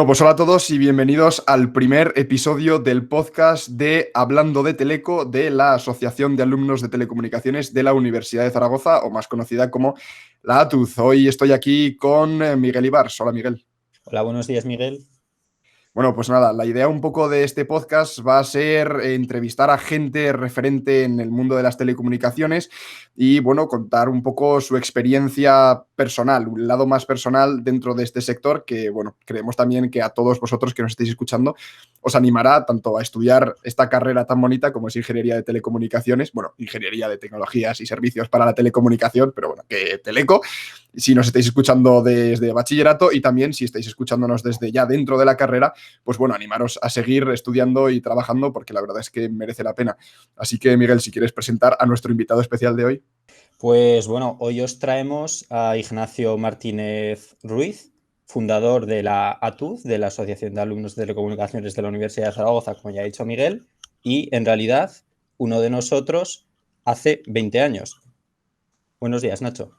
Bueno, pues hola a todos y bienvenidos al primer episodio del podcast de Hablando de Teleco de la Asociación de Alumnos de Telecomunicaciones de la Universidad de Zaragoza, o más conocida como la ATUZ. Hoy estoy aquí con Miguel Ibars. Hola, Miguel. Hola, buenos días, Miguel. Bueno, pues nada, la idea un poco de este podcast va a ser entrevistar a gente referente en el mundo de las telecomunicaciones y, bueno, contar un poco su experiencia personal, un lado más personal dentro de este sector que, bueno, creemos también que a todos vosotros que nos estéis escuchando os animará tanto a estudiar esta carrera tan bonita como es Ingeniería de Telecomunicaciones, bueno, Ingeniería de Tecnologías y Servicios para la Telecomunicación, pero bueno, que Teleco, si nos estáis escuchando desde bachillerato y también si estáis escuchándonos desde ya dentro de la carrera, pues bueno, animaros a seguir estudiando y trabajando porque la verdad es que merece la pena. Así que, Miguel, si quieres presentar a nuestro invitado especial de hoy. Pues bueno, hoy os traemos a Ignacio Martínez Ruiz, fundador de la ATUZ, de la Asociación de Alumnos de Telecomunicaciones de la Universidad de Zaragoza, como ya ha dicho Miguel, y en realidad uno de nosotros hace 20 años. Buenos días, Nacho.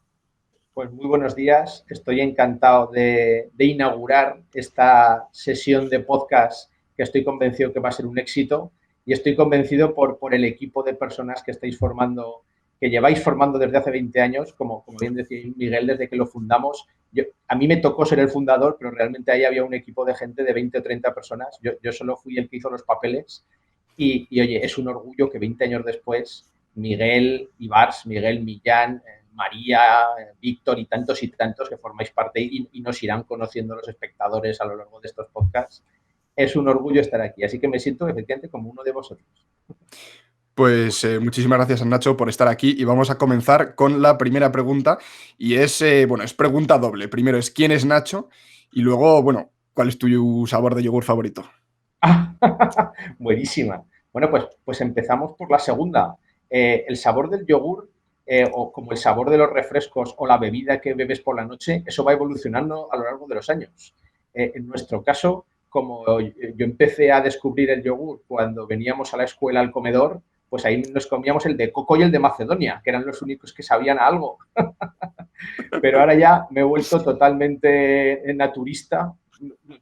Pues muy buenos días, estoy encantado de inaugurar esta sesión de podcast que estoy convencido que va a ser un éxito y estoy convencido por el equipo de personas que estáis formando, que lleváis formando desde hace 20 años, como bien decía Miguel, desde que lo fundamos. A mí me tocó ser el fundador, pero realmente ahí había un equipo de gente de 20 o 30 personas. Yo solo fui el que hizo los papeles y oye, es un orgullo que 20 años después Miguel Ibars, Miguel Millán, María, Víctor y tantos que formáis parte y nos irán conociendo los espectadores a lo largo de estos podcasts. Es un orgullo estar aquí, así que me siento efectivamente como uno de vosotros. Pues muchísimas gracias, Nacho, por estar aquí y vamos a comenzar con la primera pregunta y es, bueno, es pregunta doble. Primero es ¿quién es Nacho? Y luego, bueno, ¿cuál es tu sabor de yogur favorito? Buenísima. Bueno, pues empezamos por la segunda. El sabor del yogur o como el sabor de los refrescos o la bebida que bebes por la noche, eso va evolucionando a lo largo de los años. En nuestro caso, como yo empecé a descubrir el yogur cuando veníamos a la escuela al comedor, pues ahí nos comíamos el de coco y el de Macedonia, que eran los únicos que sabían a algo. Pero ahora ya me he vuelto totalmente naturista,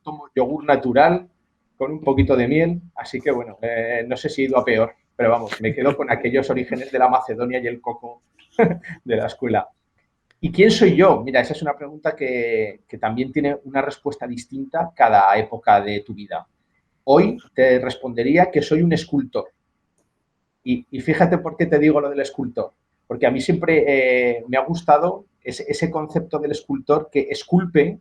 tomo yogur natural con un poquito de miel, así que bueno, no sé si he ido a peor, pero vamos, me quedo con aquellos orígenes de la Macedonia y el coco de la escuela. ¿Y quién soy yo? Mira, esa es una pregunta que también tiene una respuesta distinta cada época de tu vida. Hoy te respondería que soy un escultor. Y fíjate por qué te digo lo del escultor. Porque a mí siempre me ha gustado ese concepto del escultor que esculpe.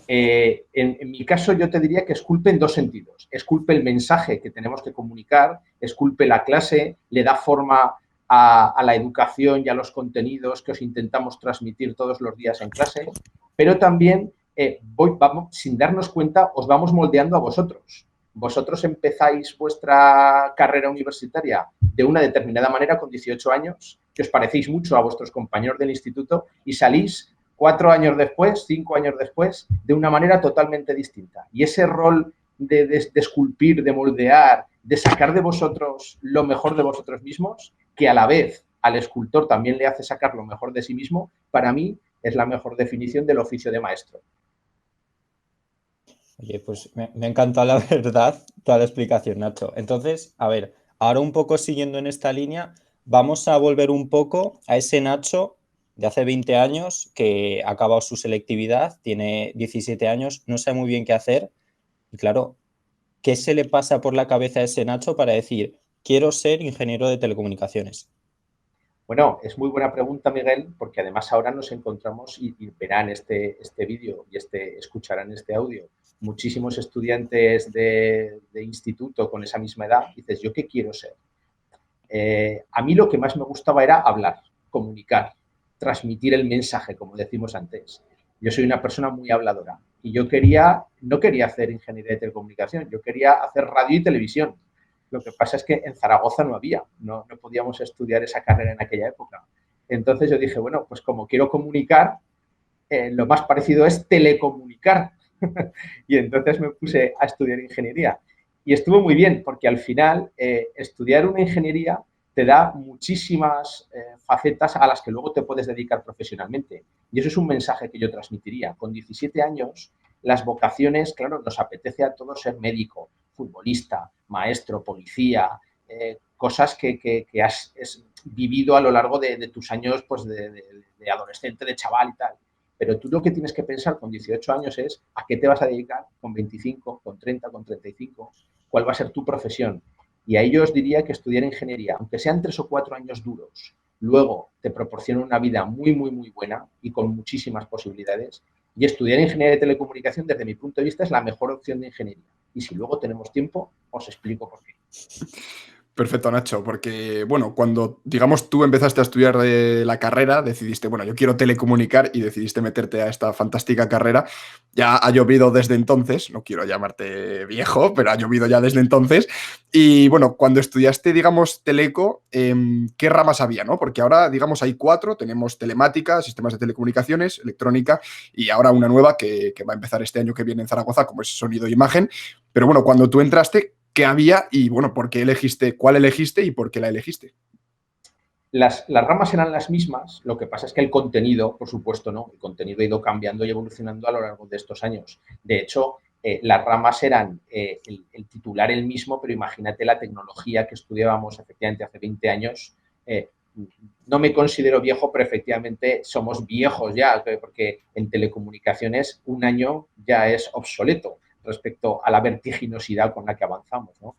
En mi caso yo te diría que esculpe en dos sentidos. Esculpe el mensaje que tenemos que comunicar, esculpe la clase, le da forma a la educación y a los contenidos que os intentamos transmitir todos los días en clase, pero también sin darnos cuenta os vamos moldeando a vosotros. Vosotros empezáis vuestra carrera universitaria de una determinada manera con 18 años, que os parecéis mucho a vuestros compañeros del instituto y salís 4 años después, 5 años después, de una manera totalmente distinta. Y ese rol de esculpir, de moldear, de sacar de vosotros lo mejor de vosotros mismos, que a la vez al escultor también le hace sacar lo mejor de sí mismo, para mí es la mejor definición del oficio de maestro. Oye, pues me encanta la verdad toda la explicación, Nacho. Entonces, a ver, ahora un poco siguiendo en esta línea, vamos a volver un poco a ese Nacho de hace 20 años que ha acabado su selectividad, tiene 17 años, no sabe muy bien qué hacer. Y claro, ¿qué se le pasa por la cabeza a ese Nacho para decir, quiero ser ingeniero de telecomunicaciones? Bueno, es muy buena pregunta, Miguel, porque además ahora nos encontramos y verán este vídeo y escucharán este audio muchísimos estudiantes de instituto con esa misma edad. Dices, ¿yo qué quiero ser? A mí lo que más me gustaba era hablar, comunicar, transmitir el mensaje, como decimos antes. Yo soy una persona muy habladora y yo no quería hacer ingeniería de telecomunicación, yo quería hacer radio y televisión. Lo que pasa es que en Zaragoza no había, no podíamos estudiar esa carrera en aquella época. Entonces yo dije, bueno, pues como quiero comunicar, lo más parecido es telecomunicar. Y entonces me puse a estudiar ingeniería. Y estuvo muy bien, porque al final estudiar una ingeniería te da muchísimas facetas a las que luego te puedes dedicar profesionalmente. Y eso es un mensaje que yo transmitiría. Con 17 años las vocaciones, claro, nos apetece a todos ser médico, futbolista, maestro, policía, cosas que has vivido a lo largo de tus años pues, de adolescente, de chaval y tal. Pero tú lo que tienes que pensar con 18 años es a qué te vas a dedicar con 25, con 30, con 35, cuál va a ser tu profesión. Y ahí yo os diría que estudiar ingeniería, aunque sean 3 o 4 años duros, luego te proporciona una vida muy, muy, muy buena y con muchísimas posibilidades. Y estudiar ingeniería de telecomunicación, desde mi punto de vista, es la mejor opción de ingeniería. Y si luego tenemos tiempo, os explico por qué. Perfecto, Nacho, porque, bueno, cuando, digamos, tú empezaste a estudiar la carrera, decidiste, bueno, yo quiero telecomunicar y decidiste meterte a esta fantástica carrera. Ya ha llovido desde entonces, no quiero llamarte viejo, pero ha llovido ya desde entonces. Y, bueno, cuando estudiaste, digamos, teleco, ¿qué ramas había, no? Porque ahora, digamos, hay 4, tenemos telemática, sistemas de telecomunicaciones, electrónica y ahora una nueva que va a empezar este año que viene en Zaragoza, como es sonido e imagen. Pero, bueno, cuando tú entraste, qué había y, bueno, por qué elegiste, cuál elegiste y por qué la elegiste. Las ramas eran las mismas, lo que pasa es que el contenido, por supuesto, no. El contenido ha ido cambiando y evolucionando a lo largo de estos años. De hecho, las ramas eran el titular el mismo, pero imagínate la tecnología que estudiábamos efectivamente hace 20 años. No me considero viejo, pero efectivamente somos viejos ya, porque en telecomunicaciones un año ya es obsoleto respecto a la vertiginosidad con la que avanzamos, ¿no?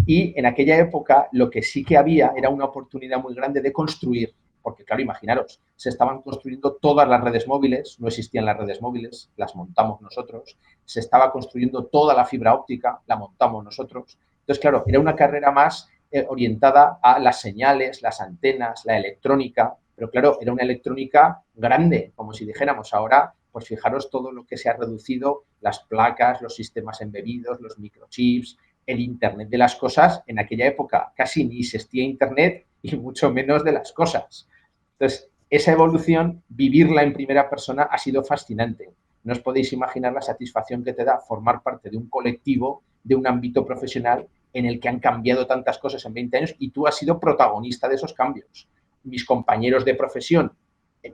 Y en aquella época lo que sí que había era una oportunidad muy grande de construir, porque claro, imaginaros, se estaban construyendo todas las redes móviles, no existían las redes móviles, las montamos nosotros, se estaba construyendo toda la fibra óptica, la montamos nosotros. Entonces, claro, era una carrera más orientada a las señales, las antenas, la electrónica, pero claro, era una electrónica grande, como si dijéramos ahora, pues fijaros todo lo que se ha reducido, las placas, los sistemas embebidos, los microchips, el Internet de las cosas. En aquella época casi ni existía Internet y mucho menos de las cosas. Entonces, esa evolución, vivirla en primera persona ha sido fascinante. No os podéis imaginar la satisfacción que te da formar parte de un colectivo, de un ámbito profesional en el que han cambiado tantas cosas en 20 años y tú has sido protagonista de esos cambios. Mis compañeros de profesión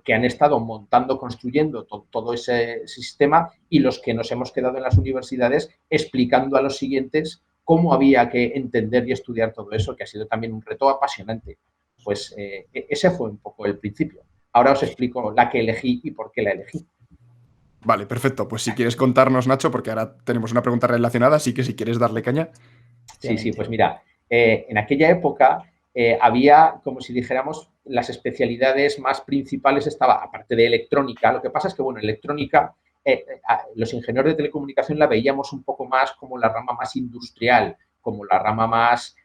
que han estado montando, construyendo todo ese sistema y los que nos hemos quedado en las universidades explicando a los siguientes cómo había que entender y estudiar todo eso, que ha sido también un reto apasionante. Pues ese fue un poco el principio. Ahora os explico la que elegí y por qué la elegí. Vale, perfecto. Pues si quieres contarnos, Nacho, porque ahora tenemos una pregunta relacionada, así que si quieres darle caña. Sí, pues mira, en aquella época había, como si dijéramos, las especialidades más principales estaba, aparte de electrónica, lo que pasa es que, bueno, electrónica, los ingenieros de telecomunicación la veíamos un poco más como la rama más industrial, como la rama más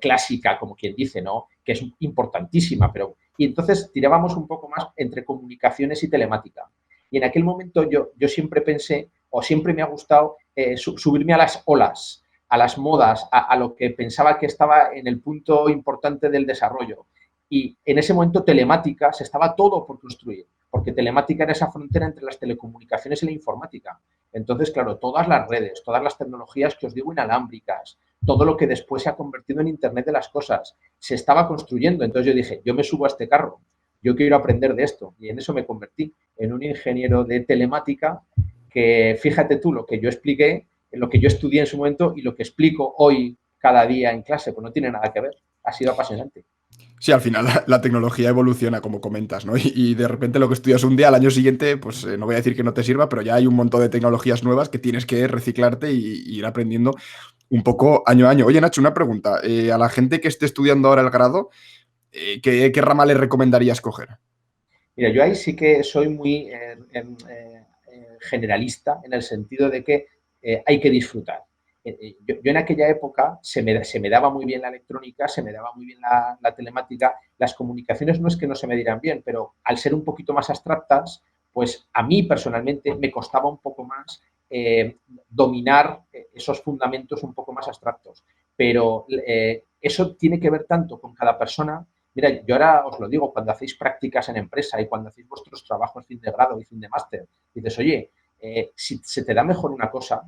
clásica, como quien dice, ¿no? Que es importantísima, pero... Y entonces tirábamos un poco más entre comunicaciones y telemática. Y en aquel momento yo siempre pensé, o siempre me ha gustado, subirme a las olas, a las modas, a lo que pensaba que estaba en el punto importante del desarrollo. Y en ese momento telemática se estaba todo por construir, porque telemática era esa frontera entre las telecomunicaciones y la informática. Entonces, claro, todas las redes, todas las tecnologías que os digo inalámbricas, todo lo que después se ha convertido en Internet de las cosas, se estaba construyendo. Entonces yo dije, yo me subo a este carro, yo quiero aprender de esto. Y en eso me convertí, en un ingeniero de telemática que, fíjate tú, lo que yo expliqué, lo que yo estudié en su momento y lo que explico hoy cada día en clase, pues no tiene nada que ver. Ha sido apasionante. Sí, al final la tecnología evoluciona, como comentas, ¿no? Y de repente lo que estudias un día, al año siguiente, pues no voy a decir que no te sirva, pero ya hay un montón de tecnologías nuevas que tienes que reciclarte y ir aprendiendo un poco año a año. Oye, Nacho, una pregunta. A la gente que esté estudiando ahora el grado, ¿qué rama le recomendarías coger? Mira, yo ahí sí que soy muy generalista en el sentido de que hay que disfrutar. Yo en aquella época se me daba muy bien la electrónica, se me daba muy bien la telemática. Las comunicaciones no es que no se me dieran bien, pero al ser un poquito más abstractas, pues a mí personalmente me costaba un poco más dominar esos fundamentos un poco más abstractos. Pero eso tiene que ver tanto con cada persona. Mira, yo ahora os lo digo, cuando hacéis prácticas en empresa y cuando hacéis vuestros trabajos fin de grado y fin de máster, dices, oye, si se te da mejor una cosa,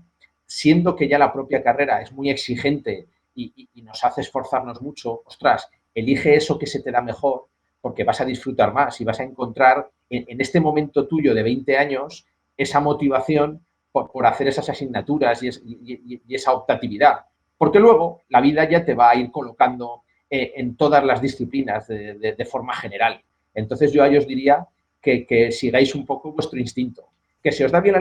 siendo que ya la propia carrera es muy exigente y nos hace esforzarnos mucho, ostras, elige eso que se te da mejor porque vas a disfrutar más y vas a encontrar en este momento tuyo de 20 años esa motivación por hacer esas asignaturas y esa optatividad. Porque luego la vida ya te va a ir colocando en todas las disciplinas de forma general. Entonces yo a ellos diría que sigáis un poco vuestro instinto. Que se os da bien la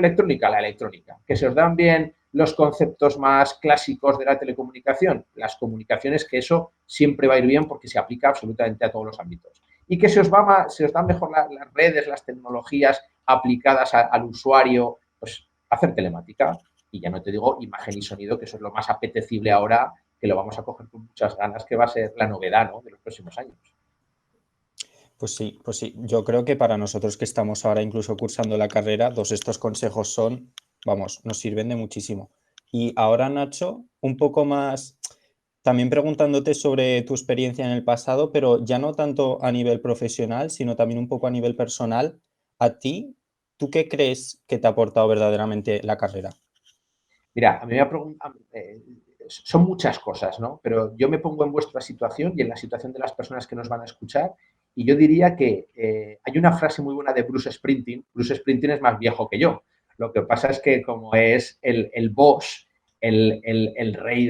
electrónica. Que se os dan bien los conceptos más clásicos de la telecomunicación, las comunicaciones, que eso siempre va a ir bien porque se aplica absolutamente a todos los ámbitos. Y que se os dan mejor las redes, las tecnologías aplicadas al usuario, pues hacer telemática. Y ya no te digo imagen y sonido, que eso es lo más apetecible ahora, que lo vamos a coger con muchas ganas, que va a ser la novedad, ¿no?, de los próximos años. Pues sí, pues sí. Yo creo que para nosotros que estamos ahora incluso cursando la carrera, estos consejos son, vamos, nos sirven de muchísimo. Y ahora, Nacho, un poco más, también preguntándote sobre tu experiencia en el pasado, pero ya no tanto a nivel profesional, sino también un poco a nivel personal. A ti, ¿tú qué crees que te ha aportado verdaderamente la carrera? Mira, a mí me ha preguntado, son muchas cosas, ¿no? Pero yo me pongo en vuestra situación y en la situación de las personas que nos van a escuchar, y yo diría que hay una frase muy buena de Bruce Springsteen. Bruce Springsteen es más viejo que yo. Lo que pasa es que como es el boss, el rey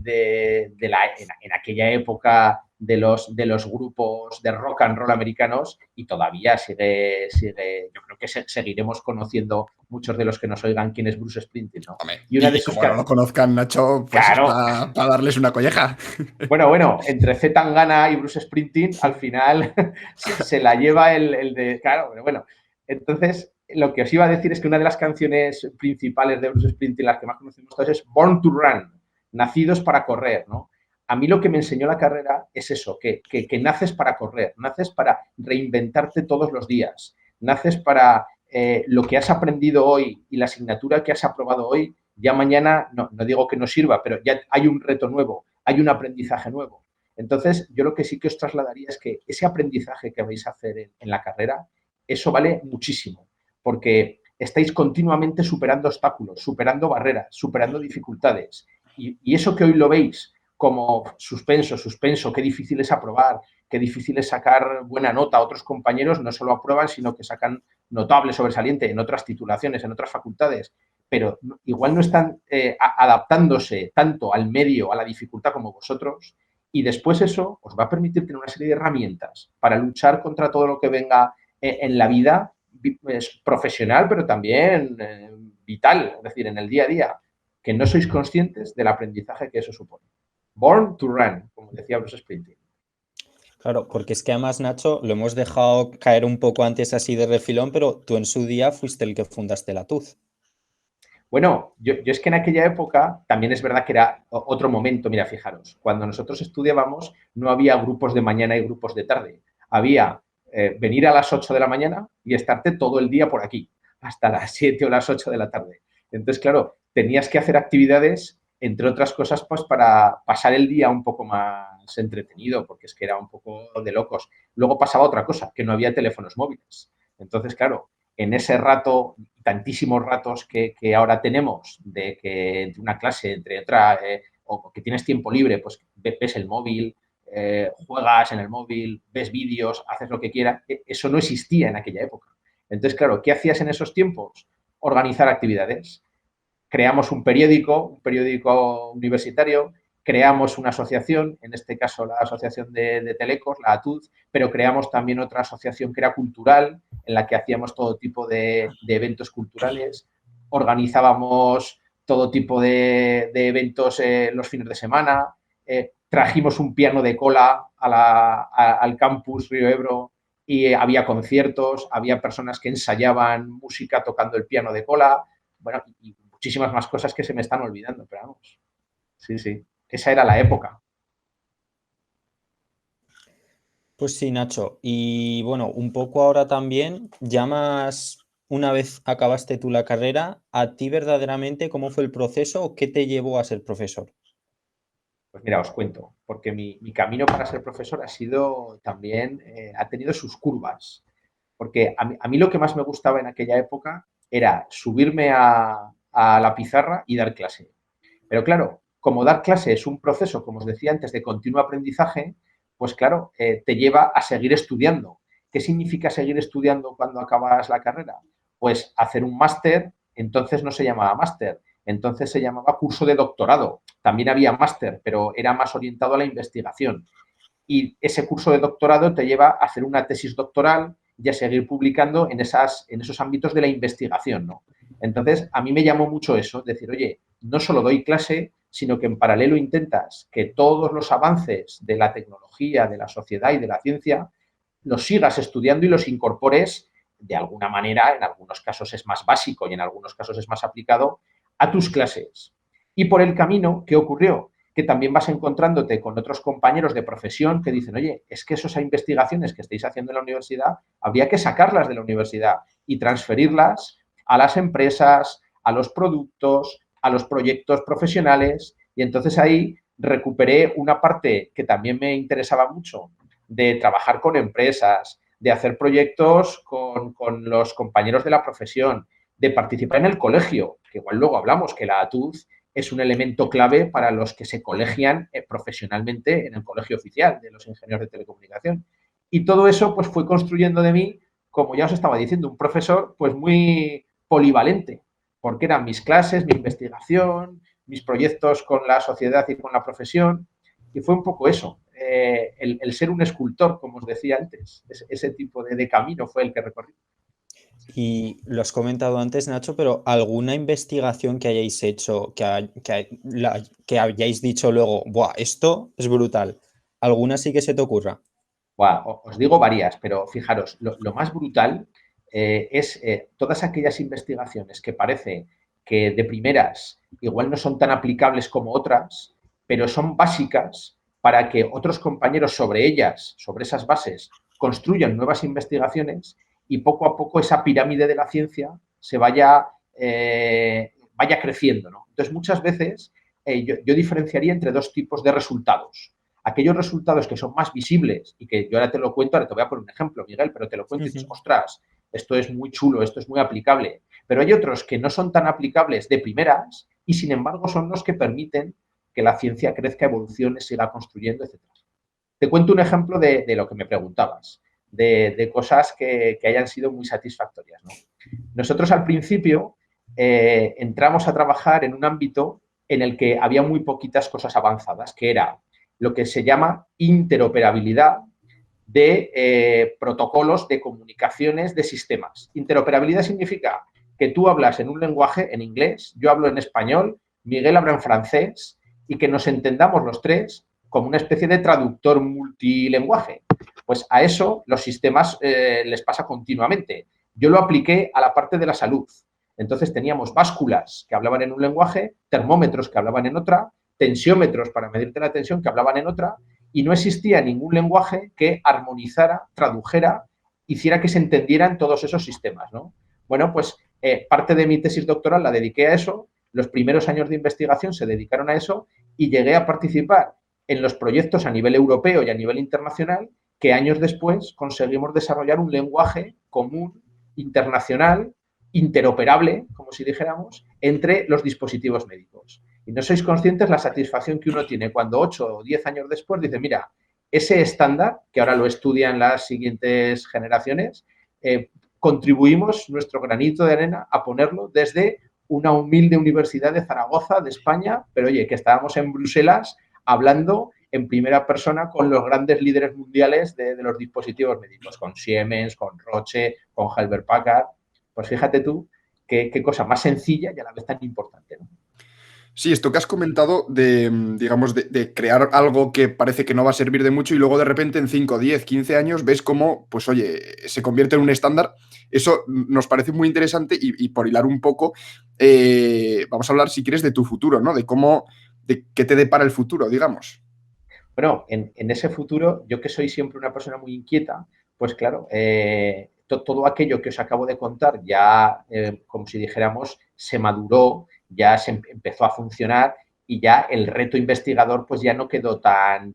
en aquella época de los grupos de rock and roll americanos, y todavía sigue, yo creo que seguiremos conociendo muchos de los que nos oigan quién es Bruce Springsteen, ¿no? Hombre, Y una de y sus... como no lo conozcan, Nacho, pues es Claro. para darles una colleja. Bueno, entre Z Tangana y Bruce Springsteen, al final se la lleva el de... Claro, pero bueno. Entonces, lo que os iba a decir es que una de las canciones principales de Bruce Springsteen, las que más conocemos todos, es Born to Run, nacidos para correr, ¿no? A mí lo que me enseñó la carrera es eso, que naces para correr, naces para reinventarte todos los días, naces para lo que has aprendido hoy y la asignatura que has aprobado hoy, ya mañana, no digo que no sirva, pero ya hay un reto nuevo, hay un aprendizaje nuevo. Entonces, yo lo que sí que os trasladaría es que ese aprendizaje que vais a hacer en la carrera, eso vale muchísimo, porque estáis continuamente superando obstáculos, superando barreras, superando dificultades. Y eso que hoy lo veis como suspenso, qué difícil es aprobar, qué difícil es sacar buena nota. Otros compañeros no solo aprueban, sino que sacan notable, sobresaliente en otras titulaciones, en otras facultades, pero igual no están adaptándose tanto al medio, a la dificultad como vosotros, y después eso os va a permitir tener una serie de herramientas para luchar contra todo lo que venga en la vida profesional, pero también vital, es decir, en el día a día, que no sois conscientes del aprendizaje que eso supone. Born to Run, como decía Bruce Springsteen. Claro, porque es que además, Nacho, lo hemos dejado caer un poco antes así de refilón, pero tú en su día fuiste el que fundaste la TUZ. Bueno, yo es que en aquella época también es verdad que era otro momento. Mira, fijaros, cuando nosotros estudiábamos no había grupos de mañana y grupos de tarde. Había venir a las 8 de la mañana y estarte todo el día por aquí, hasta las 7 o las 8 de la tarde. Entonces, claro, tenías que hacer actividades, entre otras cosas, pues para pasar el día un poco más entretenido, porque es que era un poco de locos. Luego pasaba otra cosa, que no había teléfonos móviles. Entonces, claro, en ese rato, tantísimos ratos que ahora tenemos de que entre una clase, entre otra, o que tienes tiempo libre, pues ves el móvil, juegas en el móvil, ves vídeos, haces lo que quieras. Eso no existía en aquella época. Entonces, claro, ¿qué hacías en esos tiempos? Organizar actividades. Creamos un periódico universitario, creamos una asociación, en este caso la Asociación de Telecos, la ATUZ, pero creamos también otra asociación que era cultural, en la que hacíamos todo tipo de eventos culturales, organizábamos todo tipo de eventos los fines de semana, trajimos un piano de cola al campus Río Ebro y había conciertos, había personas que ensayaban música tocando el piano de cola, bueno, y muchísimas más cosas que se me están olvidando, pero vamos, sí, esa era la época. Pues sí, Nacho. Y bueno, un poco ahora también, ya más una vez acabaste tú la carrera, ¿a ti verdaderamente cómo fue el proceso o qué te llevó a ser profesor? Pues mira, os cuento, porque mi camino para ser profesor ha sido también, ha tenido sus curvas, porque a mí lo que más me gustaba en aquella época era subirme a la pizarra y dar clase. Pero claro, como dar clase es un proceso, como os decía antes, de continuo aprendizaje, pues claro, te lleva a seguir estudiando. ¿Qué significa seguir estudiando cuando acabas la carrera? Pues hacer un máster, entonces no se llamaba máster, entonces se llamaba curso de doctorado. También había máster, pero era más orientado a la investigación. Y ese curso de doctorado te lleva a hacer una tesis doctoral y a seguir publicando en esos ámbitos de la investigación, ¿no? Entonces, a mí me llamó mucho eso, decir, oye, no solo doy clase, sino que en paralelo intentas que todos los avances de la tecnología, de la sociedad y de la ciencia los sigas estudiando y los incorpores de alguna manera, en algunos casos es más básico y en algunos casos es más aplicado, a tus clases. Y por el camino, ¿qué ocurrió? Que también vas encontrándote con otros compañeros de profesión que dicen, oye, es que esas investigaciones que estáis haciendo en la universidad, habría que sacarlas de la universidad y transferirlas a las empresas, a los productos, a los proyectos profesionales. Y entonces ahí recuperé una parte que también me interesaba mucho, de trabajar con empresas, de hacer proyectos con los compañeros de la profesión, de participar en el colegio, que igual luego hablamos que la ATUZ es un elemento clave para los que se colegian profesionalmente en el colegio oficial de los ingenieros de telecomunicación. Y todo eso pues fue construyendo de mí, como ya os estaba diciendo, un profesor pues muy polivalente, porque eran mis clases, mi investigación, mis proyectos con la sociedad y con la profesión, y fue un poco eso, el ser un escultor, como os decía antes, ese tipo de camino fue el que recorrí. Y lo has comentado antes, Nacho, pero ¿alguna investigación que hayáis hecho, que hayáis dicho luego, ¡buah, esto es brutal! ¿Alguna sí que se te ocurra? Bueno, os digo varias, pero fijaros, lo más brutal es todas aquellas investigaciones que parece que de primeras igual no son tan aplicables como otras, pero son básicas para que otros compañeros sobre ellas, sobre esas bases, construyan nuevas investigaciones y poco a poco esa pirámide de la ciencia se vaya creciendo, ¿no? Entonces, muchas veces yo diferenciaría entre dos tipos de resultados. Aquellos resultados que son más visibles y que yo ahora te lo cuento, ahora te voy a poner un ejemplo, Miguel, pero te lo cuento y dices, ostras, esto es muy chulo, esto es muy aplicable. Pero hay otros que no son tan aplicables de primeras y, sin embargo, son los que permiten que la ciencia crezca, evolucione, siga construyendo, etc. Te cuento un ejemplo de lo que me preguntabas, de cosas que hayan sido muy satisfactorias, ¿no? Nosotros al principio entramos a trabajar en un ámbito en el que había muy poquitas cosas avanzadas, que era lo que se llama interoperabilidad de protocolos de comunicaciones de sistemas. Interoperabilidad significa que tú hablas en un lenguaje, en inglés, yo hablo en español, Miguel habla en francés y que nos entendamos los tres como una especie de traductor multilenguaje. Pues a eso los sistemas les pasa continuamente. Yo lo apliqué a la parte de la salud. Entonces teníamos básculas que hablaban en un lenguaje, termómetros que hablaban en otra, tensiómetros para medirte la tensión que hablaban en otra, y no existía ningún lenguaje que armonizara, tradujera, hiciera que se entendieran todos esos sistemas, ¿no? Bueno, pues parte de mi tesis doctoral la dediqué a eso, los primeros años de investigación se dedicaron a eso y llegué a participar en los proyectos a nivel europeo y a nivel internacional que años después conseguimos desarrollar un lenguaje común, internacional, interoperable, como si dijéramos, entre los dispositivos médicos. Y no sois conscientes la satisfacción que uno tiene cuando 8 o 10 años después dice, mira, ese estándar, que ahora lo estudian las siguientes generaciones, contribuimos nuestro granito de arena a ponerlo desde una humilde universidad de Zaragoza, de España, pero oye, que estábamos en Bruselas hablando en primera persona con los grandes líderes mundiales de los dispositivos médicos, con Siemens, con Roche, con Herbert Packard. Pues fíjate tú qué cosa más sencilla y a la vez tan importante, ¿no? Sí, esto que has comentado de, digamos, de crear algo que parece que no va a servir de mucho y luego de repente en 5, 10, 15 años ves cómo, pues oye, se convierte en un estándar. Eso nos parece muy interesante y por hilar un poco, vamos a hablar, si quieres, de tu futuro, ¿no? De cómo, de qué te depara el futuro, digamos. Bueno, en ese futuro, yo que soy siempre una persona muy inquieta, pues claro, todo aquello que os acabo de contar ya, como si dijéramos, se maduró, ya se empezó a funcionar y ya el reto investigador pues ya no quedó tan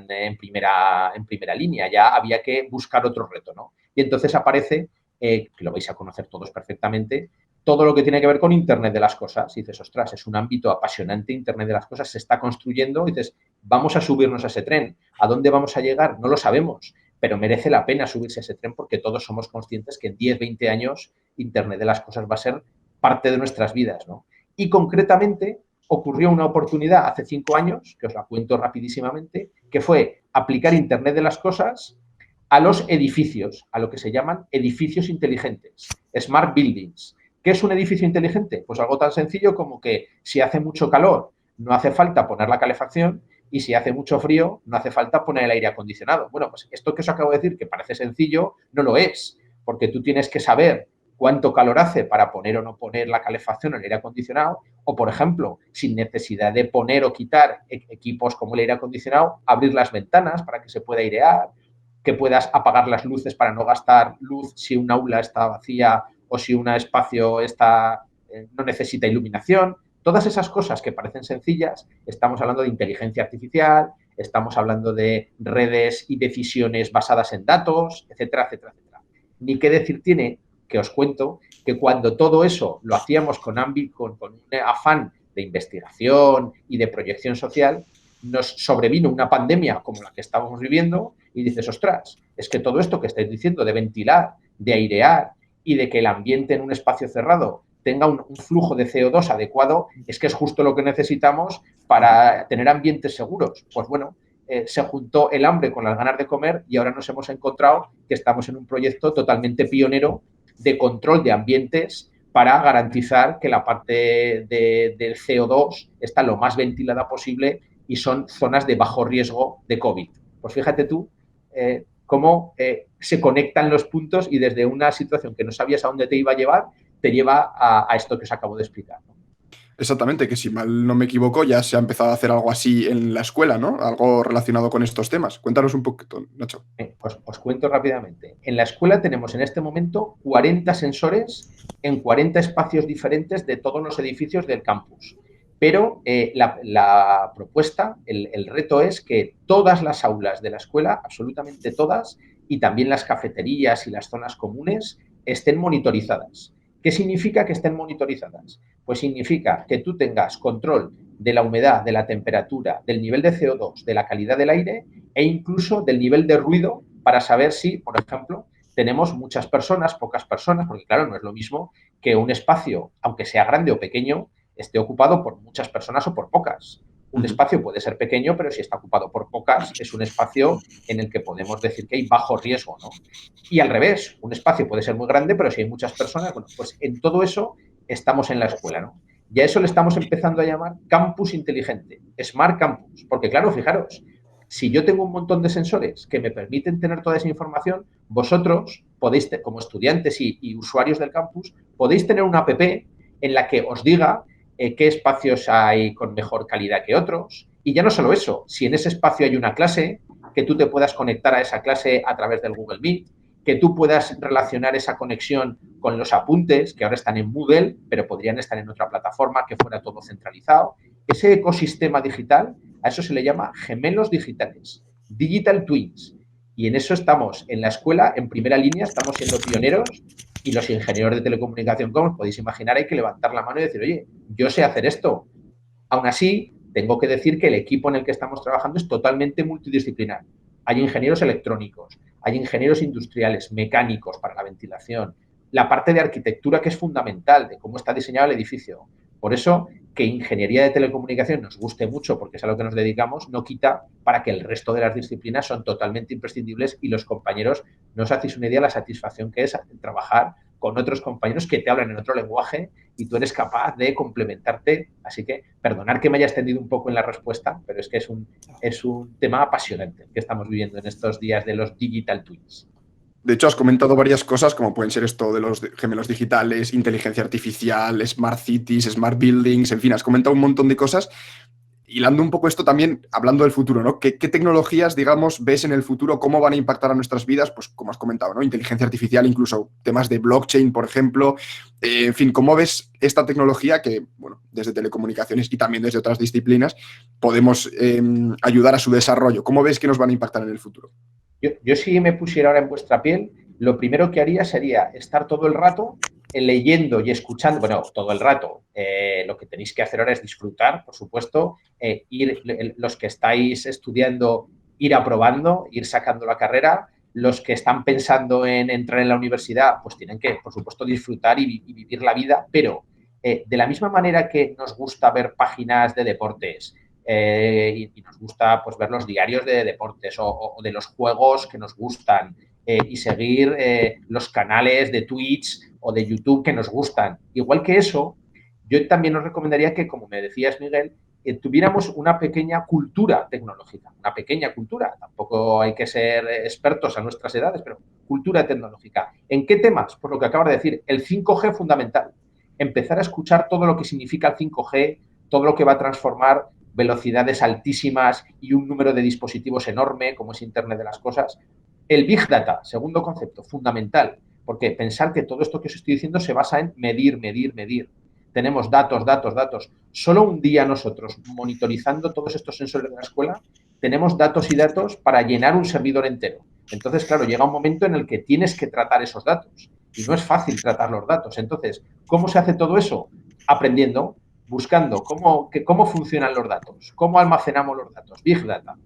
en primera línea, ya había que buscar otro reto, ¿no? Y entonces aparece, que lo vais a conocer todos perfectamente, todo lo que tiene que ver con Internet de las cosas. Y dices, ostras, es un ámbito apasionante, Internet de las cosas se está construyendo y dices, vamos a subirnos a ese tren. ¿A dónde vamos a llegar? No lo sabemos, pero merece la pena subirse a ese tren porque todos somos conscientes que en 10, 20 años Internet de las cosas va a ser parte de nuestras vidas, ¿no? Y concretamente ocurrió una oportunidad hace 5 años, que os la cuento rapidísimamente, que fue aplicar Internet de las cosas a los edificios, a lo que se llaman edificios inteligentes, smart buildings. ¿Qué es un edificio inteligente? Pues algo tan sencillo como que si hace mucho calor no hace falta poner la calefacción y si hace mucho frío no hace falta poner el aire acondicionado. Bueno, pues esto que os acabo de decir, que parece sencillo, no lo es, porque tú tienes que saber cuánto calor hace para poner o no poner la calefacción o el aire acondicionado, o, por ejemplo, sin necesidad de poner o quitar equipos como el aire acondicionado, abrir las ventanas para que se pueda airear, que puedas apagar las luces para no gastar luz si un aula está vacía o si un espacio no necesita iluminación. Todas esas cosas que parecen sencillas, estamos hablando de inteligencia artificial, estamos hablando de redes y decisiones basadas en datos, etcétera, etcétera, etcétera. Ni qué decir tiene que os cuento que cuando todo eso lo hacíamos con un afán de investigación y de proyección social, nos sobrevino una pandemia como la que estábamos viviendo y dices, ostras, es que todo esto que estáis diciendo de ventilar, de airear y de que el ambiente en un espacio cerrado tenga un flujo de CO2 adecuado, es que es justo lo que necesitamos para tener ambientes seguros. Pues bueno, se juntó el hambre con las ganas de comer y ahora nos hemos encontrado que estamos en un proyecto totalmente pionero de control de ambientes para garantizar que la parte del CO2 está lo más ventilada posible y son zonas de bajo riesgo de COVID. Pues fíjate tú cómo se conectan los puntos y desde una situación que no sabías a dónde te iba a llevar, te lleva a esto que os acabo de explicar, ¿no? Exactamente, que si mal no me equivoco, ya se ha empezado a hacer algo así en la escuela, ¿no? Algo relacionado con estos temas. Cuéntanos un poquito, Nacho. Os cuento rápidamente. En la escuela tenemos en este momento 40 sensores en 40 espacios diferentes de todos los edificios del campus. Pero la propuesta, el reto es que todas las aulas de la escuela, absolutamente todas, y también las cafeterías y las zonas comunes, estén monitorizadas. ¿Qué significa que estén monitorizadas? Pues significa que tú tengas control de la humedad, de la temperatura, del nivel de CO2, de la calidad del aire e incluso del nivel de ruido para saber si, por ejemplo, tenemos muchas personas, pocas personas, porque claro, no es lo mismo que un espacio, aunque sea grande o pequeño, esté ocupado por muchas personas o por pocas. Un espacio puede ser pequeño, pero si está ocupado por pocas, es un espacio en el que podemos decir que hay bajo riesgo, ¿no? Y al revés, un espacio puede ser muy grande, pero si hay muchas personas, bueno, pues en todo eso estamos en la escuela, ¿no? Y a eso le estamos empezando a llamar campus inteligente, Smart Campus, porque claro, fijaros, si yo tengo un montón de sensores que me permiten tener toda esa información, vosotros podéis, como estudiantes y usuarios del campus, podéis tener una app en la que os diga qué espacios hay con mejor calidad que otros. Y ya no solo eso, si en ese espacio hay una clase, que tú te puedas conectar a esa clase a través del Google Meet, que tú puedas relacionar esa conexión con los apuntes, que ahora están en Moodle, pero podrían estar en otra plataforma, que fuera todo centralizado. Ese ecosistema digital, a eso se le llama gemelos digitales, digital twins. Y en eso estamos en la escuela, en primera línea, estamos siendo pioneros y los ingenieros de telecomunicación, como os podéis imaginar, hay que levantar la mano y decir, oye, yo sé hacer esto. Aún así, tengo que decir que el equipo en el que estamos trabajando es totalmente multidisciplinar. Hay ingenieros electrónicos, hay ingenieros industriales, mecánicos para la ventilación, la parte de arquitectura que es fundamental, de cómo está diseñado el edificio. Por eso, que ingeniería de telecomunicación nos guste mucho, porque es a lo que nos dedicamos, no quita para que el resto de las disciplinas son totalmente imprescindibles y los compañeros, no os hacéis una idea de la satisfacción que es trabajar con otros compañeros que te hablan en otro lenguaje y tú eres capaz de complementarte. Así que, perdonar que me haya extendido un poco en la respuesta, pero es que es un tema apasionante que estamos viviendo en estos días de los digital twins. De hecho, has comentado varias cosas, como pueden ser esto de los gemelos digitales, inteligencia artificial, smart cities, smart buildings, en fin, has comentado un montón de cosas. Hilando un poco esto también, hablando del futuro, ¿no? ¿Qué tecnologías, digamos, ves en el futuro? ¿Cómo van a impactar a nuestras vidas? Pues como has comentado, ¿no? Inteligencia artificial, incluso temas de blockchain, por ejemplo. En fin, ¿cómo ves esta tecnología que, bueno, desde telecomunicaciones y también desde otras disciplinas podemos ayudar a su desarrollo? ¿Cómo ves que nos van a impactar en el futuro? Yo si me pusiera ahora en vuestra piel, lo primero que haría sería estar todo el rato leyendo y escuchando, bueno, todo el rato. Lo que tenéis que hacer ahora es disfrutar, por supuesto, los que estáis estudiando, ir aprobando, ir sacando la carrera. los que están pensando en entrar en la universidad, pues tienen que, por supuesto, disfrutar y vivir la vida, pero de la misma manera que nos gusta ver páginas de deportes y nos gusta pues, ver los diarios de deportes o de los juegos que nos gustan y seguir los canales de Twitch o de YouTube que nos gustan. Igual que eso, yo también os recomendaría que, como me decías, Miguel, tuviéramos una pequeña cultura tecnológica, una pequeña cultura. Tampoco hay que ser expertos a nuestras edades, pero cultura tecnológica. ¿En qué temas? Por lo que acabas de decir, el 5G fundamental. Empezar a escuchar todo lo que significa el 5G, todo lo que va a transformar velocidades altísimas y un número de dispositivos enorme, como es Internet de las Cosas. El Big Data, segundo concepto, fundamental, porque pensar que todo esto que os estoy diciendo se basa en medir, medir, medir. Tenemos datos, datos, datos. Solo un día nosotros, monitorizando todos estos sensores de la escuela, tenemos datos y datos para llenar un servidor entero. Entonces, claro, llega un momento en el que tienes que tratar esos datos y no es fácil tratar los datos. Entonces, ¿cómo se hace todo eso? Aprendiendo, buscando cómo funcionan los datos, cómo almacenamos los datos, Big Data,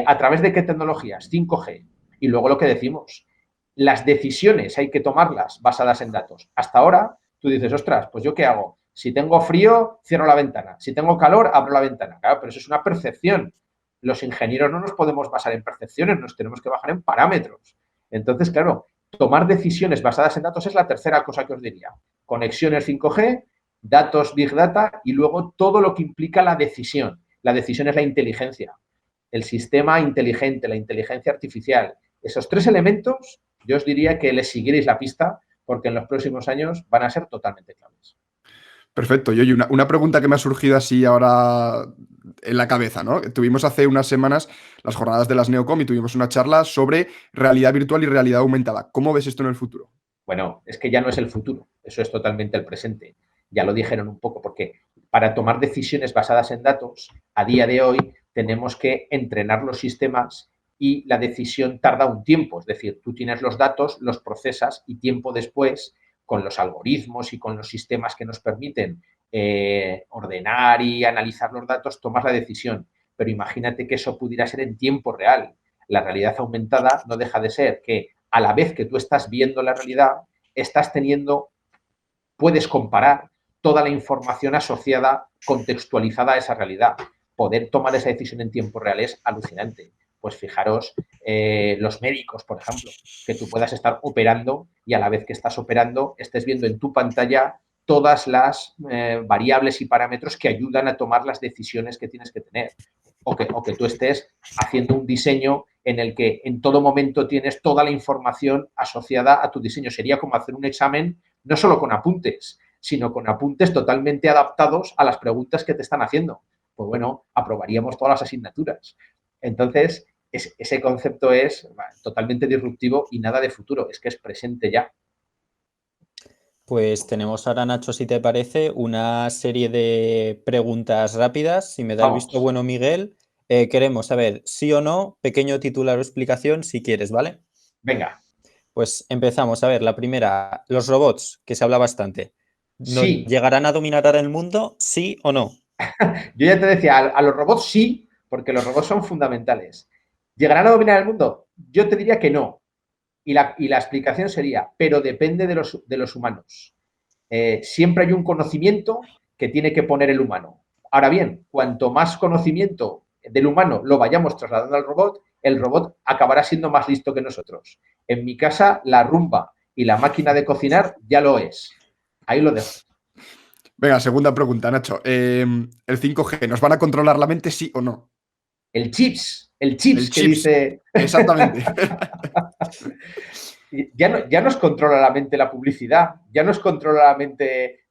a través de qué tecnologías, 5G. Y luego lo que decimos, las decisiones hay que tomarlas basadas en datos. Hasta ahora, tú dices, ostras, pues ¿yo qué hago? Si tengo frío, cierro la ventana. Si tengo calor, abro la ventana. Claro, pero eso es una percepción. Los ingenieros no nos podemos basar en percepciones, nos tenemos que bajar en parámetros. Entonces, claro, tomar decisiones basadas en datos es la tercera cosa que os diría. Conexiones 5G, datos Big Data y luego todo lo que implica la decisión. La decisión es la inteligencia, el sistema inteligente, la inteligencia artificial. Esos tres elementos, yo os diría que les siguierais la pista porque en los próximos años van a ser totalmente claves. Perfecto. Y oye, una pregunta que me ha surgido así ahora en la cabeza, ¿no? Tuvimos hace unas semanas las jornadas de las Neocom y tuvimos una charla sobre realidad virtual y realidad aumentada. ¿Cómo ves esto en el futuro? Bueno, es que ya no es el futuro, eso es totalmente el presente. Ya lo dijeron un poco, porque para tomar decisiones basadas en datos, a día de hoy tenemos que entrenar los sistemas y la decisión tarda un tiempo. Es decir, tú tienes los datos, los procesas y tiempo después, con los algoritmos y con los sistemas que nos permiten ordenar y analizar los datos, tomas la decisión. Pero imagínate que eso pudiera ser en tiempo real. La realidad aumentada no deja de ser que a la vez que tú estás viendo la realidad, puedes comparar toda la información asociada, contextualizada a esa realidad. Poder tomar esa decisión en tiempo real es alucinante. Pues fijaros, los médicos, por ejemplo, que tú puedas estar operando y a la vez que estás operando estés viendo en tu pantalla todas las variables y parámetros que ayudan a tomar las decisiones que tienes que tener. O que tú estés haciendo un diseño en el que en todo momento tienes toda la información asociada a tu diseño. Sería como hacer un examen no solo con apuntes, sino con apuntes totalmente adaptados a las preguntas que te están haciendo. Pues bueno, aprobaríamos todas las asignaturas. Entonces, ese concepto es totalmente disruptivo y nada de futuro, es que es presente ya. Pues tenemos ahora, Nacho, si te parece, una serie de preguntas rápidas. Si me da el visto Vamos, bueno, Miguel, queremos saber sí o no, pequeño titular o explicación, si quieres, ¿vale? venga. Pues empezamos. A ver, la primera, los robots, que se habla bastante. ¿Nos Sí, llegarán a dominar ahora el mundo, sí o no? yo ya te decía, a los robots sí, porque los robots son fundamentales. ¿Llegarán a dominar el mundo? Yo te diría que no. Y la explicación sería, pero depende de los humanos. Siempre hay un conocimiento que tiene que poner el humano. Ahora bien, cuanto más conocimiento del humano lo vayamos trasladando al robot, el robot acabará siendo más listo que nosotros. En mi casa, la rumba y la máquina de cocinar ya lo es. Ahí lo dejo. Venga, segunda pregunta, Nacho. ¿El 5G nos van a controlar la mente, sí o no? El El chips que chips. dice Exactamente. ya nos controla la mente la publicidad, ya nos controla la mente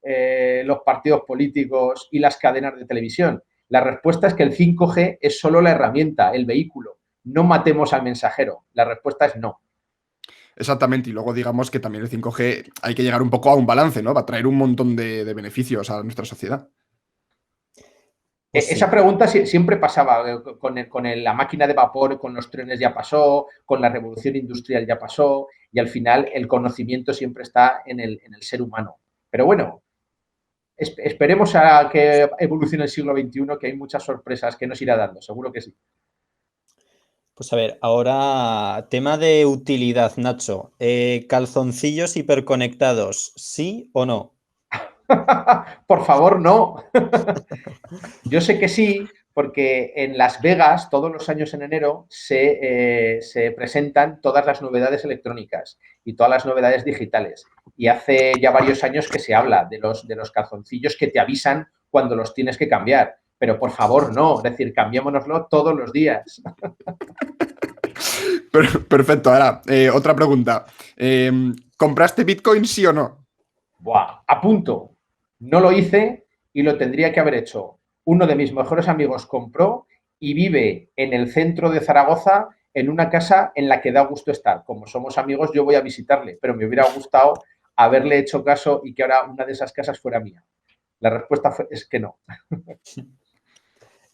los partidos políticos y las cadenas de televisión. La respuesta es que el 5G es solo la herramienta, el vehículo. No matemos al mensajero. La respuesta es no. Exactamente. Y luego digamos que también el 5G hay que llegar un poco a un balance, ¿no? Va a traer un montón de beneficios a nuestra sociedad. Pues Esa sí. pregunta siempre pasaba con la máquina de vapor, con los trenes ya pasó, con la revolución industrial ya pasó y al final el conocimiento siempre está en el ser humano. Pero bueno, esperemos a que evolucione el siglo XXI, que hay muchas sorpresas que nos irá dando, seguro que sí. Pues a ver, ahora tema de utilidad, Nacho. ¿Calzoncillos hiperconectados, sí o no? Por favor, no. Yo sé que sí, porque en Las Vegas todos los años en enero se presentan todas las novedades electrónicas y todas las novedades digitales. Y hace ya varios años que se habla de los calzoncillos que te avisan cuando los tienes que cambiar. Pero por favor, no. Es decir, cambiémonoslo todos los días. Perfecto, ahora, otra pregunta. ¿Compraste Bitcoin, sí o no? Buah, a punto. No lo hice y lo tendría que haber hecho. Uno de mis mejores amigos compró y vive en el centro de Zaragoza en una casa en la que da gusto estar. Como somos amigos, yo voy a visitarle, pero me hubiera gustado haberle hecho caso y que ahora una de esas casas fuera mía. La respuesta es que no.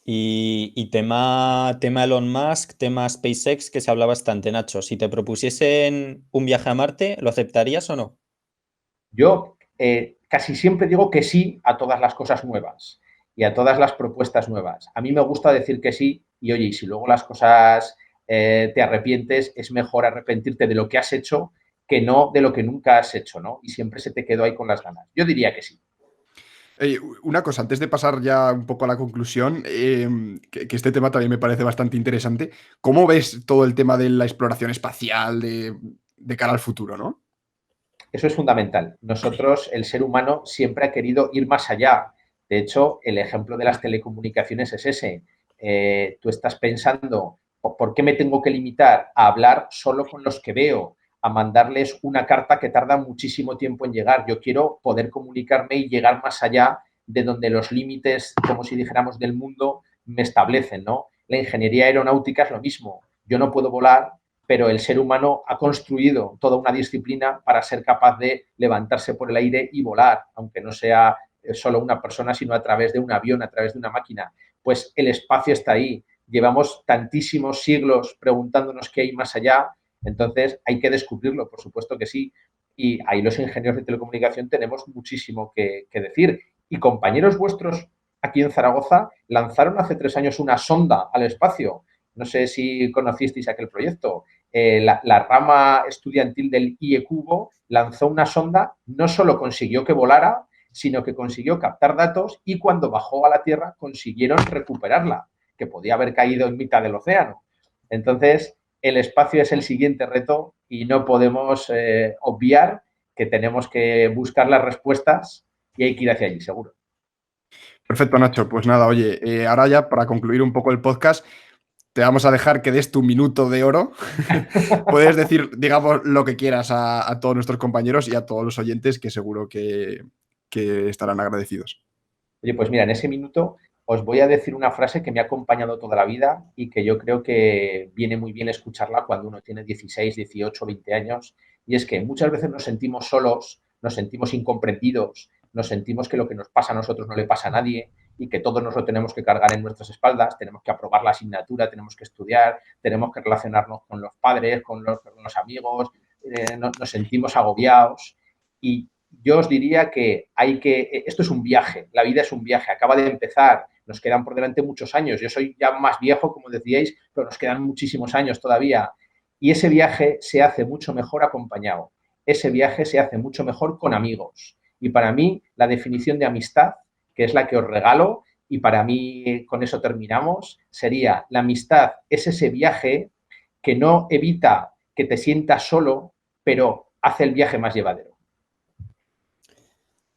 Y tema Elon Musk, tema SpaceX, que se habla bastante, Nacho. Si te propusiesen un viaje a Marte, ¿lo aceptarías o no? Yo casi siempre digo que sí a todas las cosas nuevas y a todas las propuestas nuevas. A mí me gusta decir que sí y oye, y si luego las cosas te arrepientes, es mejor arrepentirte de lo que has hecho que no de lo que nunca has hecho, ¿no? Y siempre se te quedó ahí con las ganas. Yo diría que sí. Una cosa, antes de pasar ya un poco a la conclusión, que este tema también me parece bastante interesante. ¿Cómo ves todo el tema de la exploración espacial de cara al futuro, no? Eso es fundamental. Nosotros, el ser humano, siempre ha querido ir más allá. De hecho, el ejemplo de las telecomunicaciones es ese. Tú estás pensando, ¿por qué me tengo que limitar a hablar solo con los que veo? A mandarles una carta que tarda muchísimo tiempo en llegar. Yo quiero poder comunicarme y llegar más allá de donde los límites, como si dijéramos, del mundo me establecen, ¿no? La ingeniería aeronáutica es lo mismo. Yo no puedo volar, pero el ser humano ha construido toda una disciplina para ser capaz de levantarse por el aire y volar, aunque no sea solo una persona, sino a través de un avión, a través de una máquina. Pues el espacio está ahí. Llevamos tantísimos siglos preguntándonos qué hay más allá, entonces hay que descubrirlo, por supuesto que sí. Y ahí los ingenieros de telecomunicación tenemos muchísimo que decir. Y compañeros vuestros aquí en Zaragoza lanzaron hace 3 años una sonda al espacio. No sé si conocisteis aquel proyecto. La rama estudiantil del IECubo lanzó una sonda, no solo consiguió que volara, sino que consiguió captar datos y cuando bajó a la Tierra consiguieron recuperarla, que podía haber caído en mitad del océano. Entonces, el espacio es el siguiente reto y no podemos obviar que tenemos que buscar las respuestas y hay que ir hacia allí, seguro. Perfecto, Nacho. Pues nada, oye, ahora ya para concluir un poco el podcast, te vamos a dejar que des tu minuto de oro. Puedes decir, digamos, lo que quieras a todos nuestros compañeros y a todos los oyentes que seguro que estarán agradecidos. Oye, pues mira, en ese minuto os voy a decir una frase que me ha acompañado toda la vida y que yo creo que viene muy bien escucharla cuando uno tiene 16, 18, 20 años. Y es que muchas veces nos sentimos solos, nos sentimos incomprendidos, nos sentimos que lo que nos pasa a nosotros no le pasa a nadie y que todos nos lo tenemos que cargar en nuestras espaldas, tenemos que aprobar la asignatura, tenemos que estudiar, tenemos que relacionarnos con los padres, con los amigos, nos sentimos agobiados. Y yo os diría que esto es un viaje, la vida es un viaje, acaba de empezar, nos quedan por delante muchos años, yo soy ya más viejo, como decíais, pero nos quedan muchísimos años todavía. Y ese viaje se hace mucho mejor acompañado, ese viaje se hace mucho mejor con amigos. Y para mí, la definición de amistad, que es la que os regalo, y para mí con eso terminamos, sería la amistad es ese viaje que no evita que te sientas solo, pero hace el viaje más llevadero.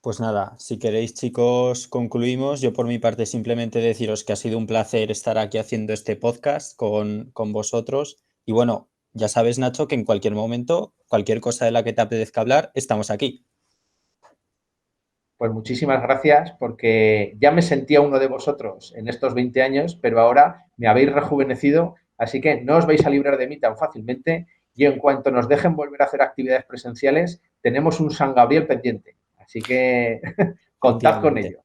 Pues nada, si queréis, chicos, concluimos. Yo por mi parte simplemente deciros que ha sido un placer estar aquí haciendo este podcast con vosotros. Y bueno, ya sabes, Nacho, que en cualquier momento, cualquier cosa de la que te apetezca hablar, estamos aquí. Pues muchísimas gracias porque ya me sentía uno de vosotros en estos 20 años, pero ahora me habéis rejuvenecido, así que no os vais a librar de mí tan fácilmente y en cuanto nos dejen volver a hacer actividades presenciales, tenemos un San Gabriel pendiente. Así que contad con Efectivamente. ello.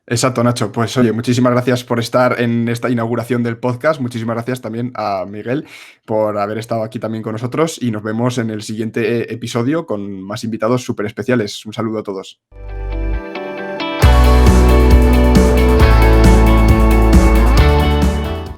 Exacto, Nacho. Pues oye, muchísimas gracias por estar en esta inauguración del podcast. Muchísimas gracias también a Miguel por haber estado aquí también con nosotros y nos vemos en el siguiente episodio con más invitados súper especiales. Un saludo a todos.